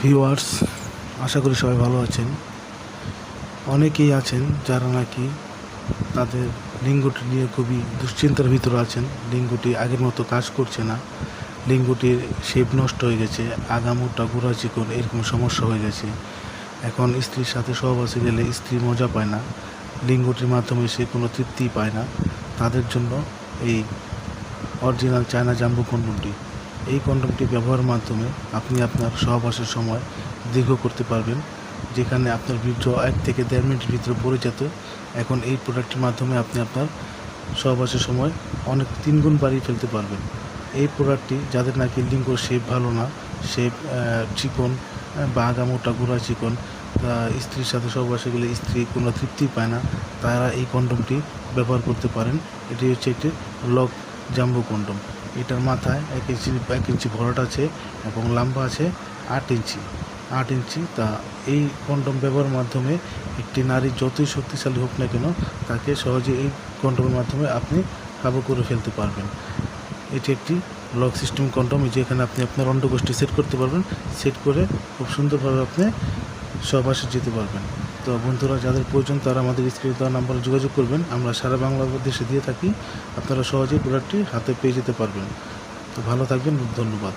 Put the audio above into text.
Viewers, আশা করি সবাই ভালো আছেন। অনেকেই আছেন যারা নাকি তাদের লিঙ্গটি নিয়ে খুবই দুশ্চিন্তার ভিতরে আছেন। লিঙ্গটি আগের মতো কাজ করছে না, লিঙ্গটির শেপ নষ্ট হয়ে গেছে, আগামোটা গোড়া চিকন এরকম সমস্যা হয়ে গেছে। এখন স্ত্রীর সাথে সহবাসে গেলে স্ত্রী মজা পায় না, লিঙ্গটির মাধ্যমে সে কোনো তৃপ্তি পায় না। তাদের জন্য এই অরিজিনাল চায়না জাম্বো কন্ডোমটি, এই কন্ডোমটি ব্যবহারের মাধ্যমে আপনি আপনার সহবাসের সময় দীর্ঘ করতে পারবেন। যেখানে আপনার বীর্য 1 থেকে 1.5 মিনিটের ভিতরে পড়ে যেত, এখন এই প্রোডাক্টের মাধ্যমে আপনি আপনার সহবাসের সময় অনেক 3 গুণ বাড়িয়ে ফেলতে পারবেন। এই প্রোডাক্টটি যাদের নাকি লিঙ্গ শেপ ভালো না, শেপ চিকন বা আগামোটা গোড়া চিকন, স্ত্রীর সাথে সহবাসে গেলে স্ত্রী কোনো তৃপ্তি পায় না, তারা এই কন্ডোমটি ব্যবহার করতে পারেন। এটি হচ্ছে একটি লক জাম্বো কন্ডোম। এটার মাথায় 1 ইঞ্চি ভরাট আছে এবং লম্বা আছে 8 ইঞ্চি। তা এই কন্ডোম ব্যবহারের মাধ্যমে একটি নারী যতই শক্তিশালী হোক না কেন, তাকে সহজে এই কন্ডোমের মাধ্যমে আপনি কাবু করে ফেলতে পারবেন। এটি একটি লক সিস্টেম কন্ডোম, যেখানে আপনি আপনার অন্ডকোষটি সেট করতে পারবেন। সেট করে খুব সুন্দরভাবে আপনি সহবাসে যেতে পারবেন। তো বন্ধুরা, যাদের প্রয়োজন তারা আমাদের স্ক্রিনে দেওয়া নাম্বারে যোগাযোগ করবেন। আমরা সারা বাংলাদেশে দিয়ে থাকি, আপনারা সহজেই প্রোডাক্টটি হাতে পেয়ে যেতে পারবেন। তো ভালো থাকবেন, ধন্যবাদ।